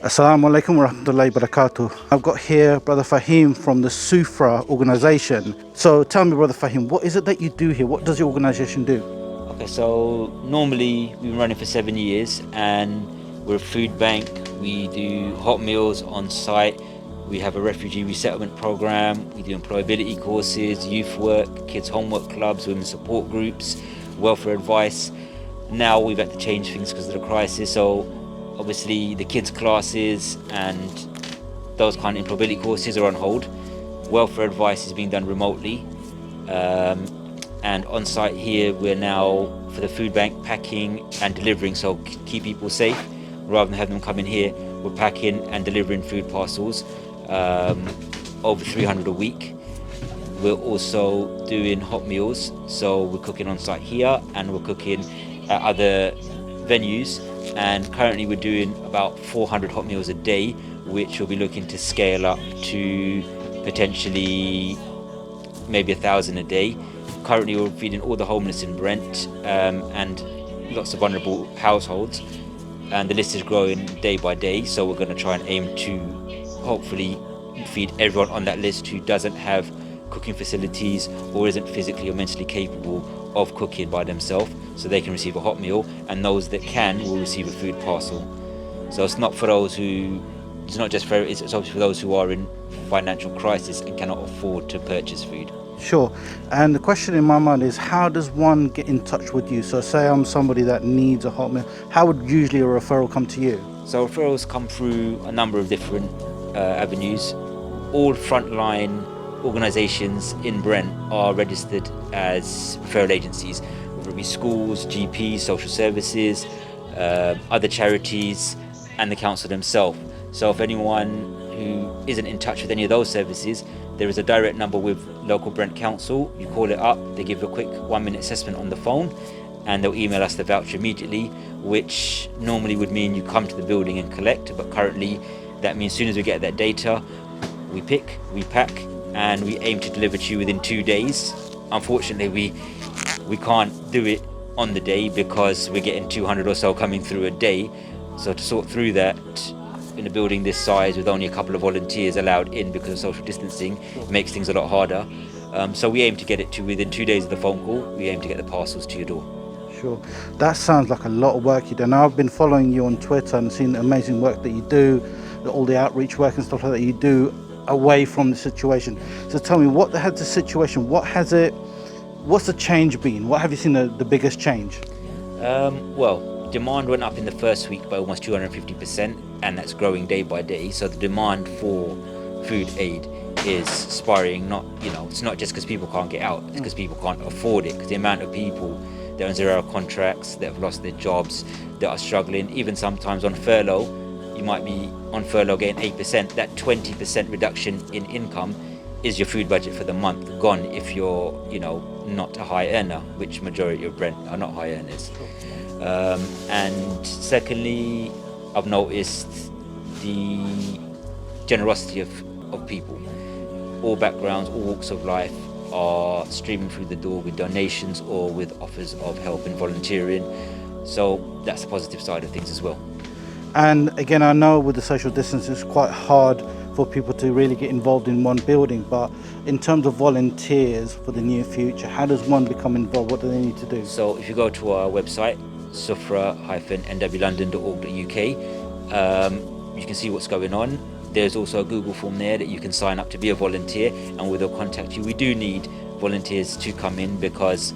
Assalamu alaikum wa rahmatullahi wa barakatuh. I've got here Brother Fahim from the Sufra organization. So tell me, Brother Fahim, what is it that you do here? What does your organization do? Okay, so normally we've been running for 7 years and we're a food bank. We do hot meals on site. We have a refugee resettlement program. We do employability courses, youth work, kids homework clubs, women's support groups, welfare advice. Now we've had to change things because of the crisis. So obviously the kids classes and those kind of employability courses are on hold. Welfare advice is being done remotely. And on site here, we're now for the food bank packing and delivering, so keep people safe. Rather than have them come in here, we're packing and delivering food parcels, over 300 a week. We're also doing hot meals, so we're cooking on site here and we're cooking at other venues. And currently we're doing about 400 hot meals a day, which we'll be looking to scale up to potentially maybe 1,000 a day. Currently we're feeding all the homeless in Brent and lots of vulnerable households, and the list is growing day by day, so we're going to try and aim to hopefully feed everyone on that list who doesn't have cooking facilities or isn't physically or mentally capable of cooking by themselves, so they can receive a hot meal, and those that can will receive a food parcel. So it's not for those who, it's not just for, it's obviously for those who are in financial crisis and cannot afford to purchase food. Sure. And the question in my mind is, how does one get in touch with you? So say I'm somebody that needs a hot meal. How would usually a referral come to you? So referrals come through a number of different avenues. All frontline organisations in Brent are registered as referral agencies, whether it be schools, GPs, social services, other charities, and the council themselves. So if anyone who isn't in touch with any of those services, there is a direct number with local Brent Council. You call it up, they give you a quick 1-minute assessment on the phone, and they'll email us the voucher immediately, which normally would mean you come to the building and collect, but currently that means as soon as we get that data, we pick, we pack, and we aim to deliver to you within 2 days. Unfortunately, we can't do it on the day because we're getting 200 or so coming through a day. So to sort through that in a building this size with only a couple of volunteers allowed in because of social distancing makes things a lot harder. So we aim to get it to within 2 days of the phone call. We aim to get the parcels to your door. Sure. That sounds like a lot of work you do. Now, I've been following you on Twitter and seen the amazing work that you do, all the outreach work and stuff like that you do away from the situation. So tell me, what has the situation, what's the change been? What have you seen the biggest change? Well, demand went up in the first week by almost 250%, and that's growing day by day. So the demand for food aid is spiraling. It's not just because people can't get out, it's because people can't afford it, because the amount of people that are on 0-hour contracts, that have lost their jobs, that are struggling, even sometimes on furlough. You might be on furlough getting 8%. That 20% reduction in income is your food budget for the month gone if you're, not a high earner, which majority of Brent are not high earners. And secondly, I've noticed the generosity of people. All backgrounds, all walks of life are streaming through the door with donations or with offers of help and volunteering. So that's the positive side of things as well. And again, I know with the social distance, it's quite hard for people to really get involved in one building, but in terms of volunteers for the near future, how does one become involved? What do they need to do? So if you go to our website, sufra-nwlondon.org.uk, you can see what's going on. There's also a Google form there that you can sign up to be a volunteer, and we'll contact you. We do need volunteers to come in because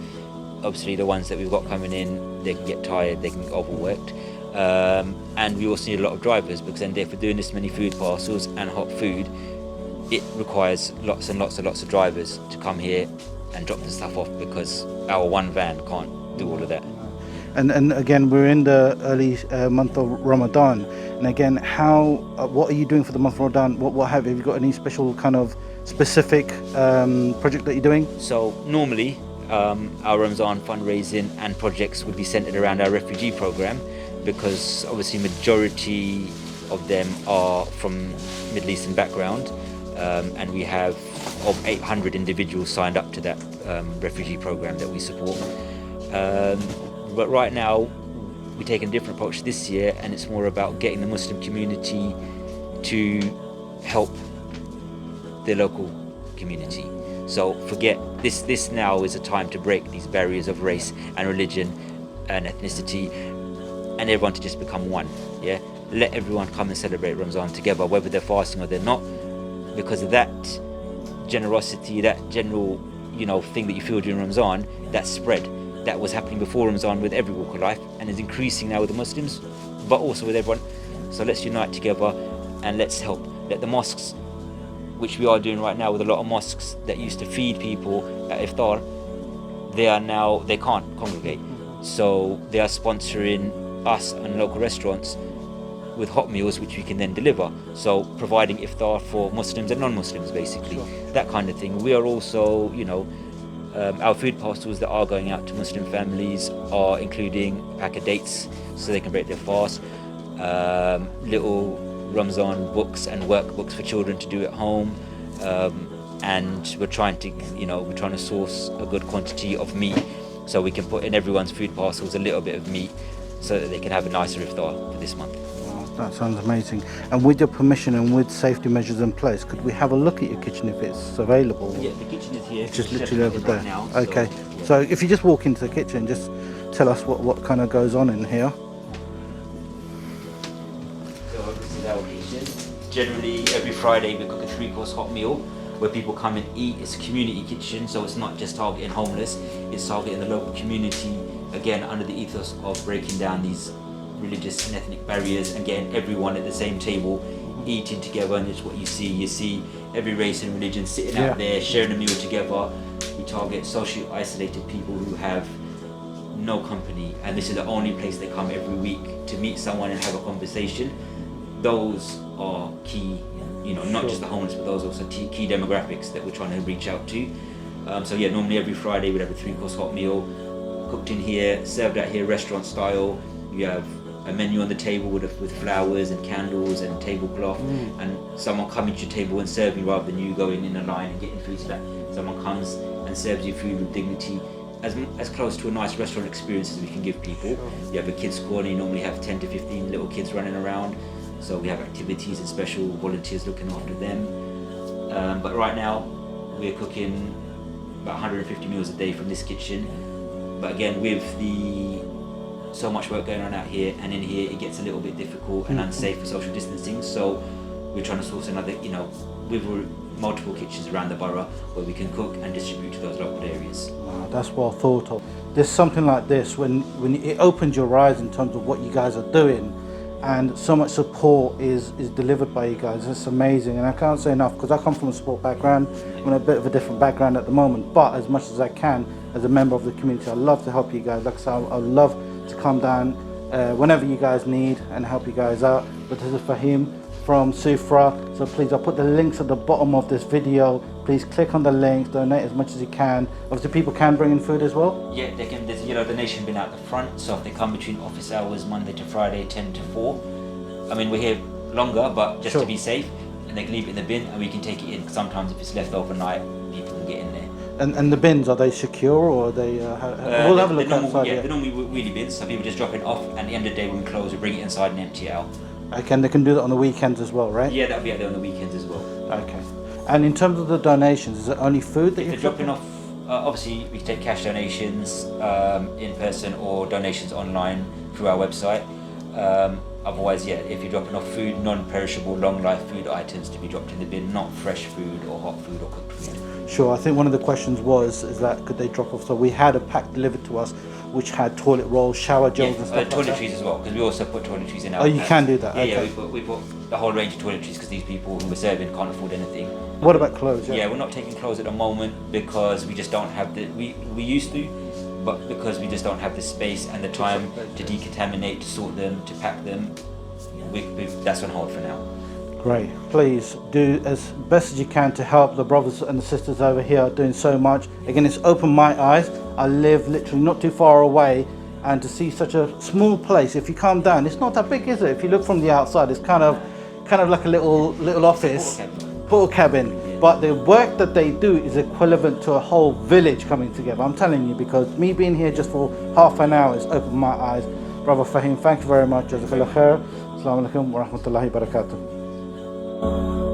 obviously the ones that we've got coming in, they can get tired, they can get overworked. And we also need a lot of drivers, because then if we're doing this many food parcels and hot food, it requires lots and lots of drivers to come here and drop the stuff off, because our one van can't do all of that. And again, we're in the early month of Ramadan. And again, what are you doing for the month of Ramadan? What have you got any special kind of specific project that you're doing? So normally our Ramadan fundraising and projects would be centered around our refugee program, because obviously majority of them are from Middle Eastern background, and we have of 800 individuals signed up to that refugee program that we support. But right now we're taking a different approach this year, and it's more about getting the Muslim community to help the local community. So forget this. This now is a time to break these barriers of race and religion and ethnicity, and everyone to just become one. Yeah, let everyone come and celebrate Ramadan together, whether they're fasting or they're not, because of that generosity, that general, thing that you feel during Ramadan, that spread. That was happening before Ramadan with every walk of life, and is increasing now with the Muslims, but also with everyone. So let's unite together and let's help. Let the mosques, which we are doing right now with a lot of mosques that used to feed people at iftar, they can't congregate. So they are sponsoring us and local restaurants with hot meals, which we can then deliver. So providing iftar for Muslims and non-Muslims, basically. Sure. That kind of thing. We are also, our food parcels that are going out to Muslim families are including a pack of dates so they can break their fast, little Ramzan books and workbooks for children to do at home, and we're trying to source a good quantity of meat so we can put in everyone's food parcels a little bit of meat so that they can have a nicer iftar for this month. Wow, that sounds amazing. And with your permission and with safety measures in place, could we have a look at your kitchen if it's available? Yeah, the kitchen is here. It's just The literally chef over is there. right now, Okay. So if you just walk into the kitchen, just tell us what kind of goes on in here. So this is our kitchen. Generally, every Friday we cook a 3-course hot meal where people come and eat. It's a community kitchen, so it's not just targeting homeless, it's targeting the local community, again under the ethos of breaking down these religious and ethnic barriers and getting everyone at the same table eating together. And it's what you see every race and religion sitting out there sharing a meal together. We target socially isolated people who have no company, and this is the only place they come every week to meet someone and have a conversation. Those are key, not just the homeless, but those are also key demographics that we're trying to reach out to. Normally every Friday we'd have a 3-course hot meal cooked in here, served out here restaurant style. You have a menu on the table with flowers and candles and tablecloth, and someone coming to your table and serving rather than you going in a line and getting food. So that someone comes and serves you food with dignity, as close to a nice restaurant experience as we can give people. You have a kids corner, you normally have 10 to 15 little kids running around, so we have activities and special volunteers looking after them. But right now we're cooking about 150 meals a day from this kitchen. But again, with so much work going on out here and in here, it gets a little bit difficult and unsafe for social distancing. So we're trying to source another, with multiple kitchens around the borough where we can cook and distribute to those local areas. Wow, that's well thought of. There's something like this when it opens your eyes in terms of what you guys are doing, and so much support is delivered by you guys. It's amazing, and I can't say enough, because I come from a sport background. I'm in a bit of a different background at the moment, but as much as I can as a member of the community, I love to help you guys. Like I said, I love to come down whenever you guys need and help you guys out. But this is Fahim from Sufra, so please, I'll put the links at the bottom of this video. Please click on the links, donate as much as you can. Obviously people can bring in food as well. Yeah, they can. There's donation bin out the front, so if they come between office hours Monday to Friday 10 to 4, I mean we're here longer, but just to be safe, and they can leave it in the bin and we can take it in. Sometimes if it's left overnight, people can get in there. And the bins, are they secure, or are they we'll have a look outside. They're normally wheelie bins, so people just drop it off, and at the end of the day when we close we bring it inside and empty it out. Okay, and they can do that on the weekends as well, right? Yeah, that'll be out there on the weekends as well. Okay. And in terms of the donations, is it only food that if you're they're dropping off, obviously we can take cash donations in person or donations online through our website. Otherwise, if you're dropping off food, non-perishable, long-life food items to be dropped in the bin, not fresh food or hot food or cooked food. Sure, I think one of the questions is that could they drop off? So we had a pack delivered to us which had toilet rolls, shower gels and stuff like that. Toiletries as well, because we also put toiletries in our Oh, you pack. can do that? Yeah, okay. we put the whole range of toiletries because these people who we're serving can't afford anything. What about clothes? Yeah, we're not taking clothes at the moment because we just don't have we used to, but because we just don't have the space and the time to decontaminate, to sort them, to pack them, that's on hold for now. Great. Please do as best as you can to help the brothers and the sisters over here doing so much. Again, it's opened my eyes. I live literally not too far away, and to see such a small place, if you come down, it's not that big, is it? If you look from the outside, it's kind of like a little office, portal cabin. But the work that they do is equivalent to a whole village coming together. I'm telling you, because me being here just for half an hour has opened my eyes. Brother Fahim, thank you very much. Jazakallah khair. Assalamu alaikum wa rahmatullahi wa barakatuh.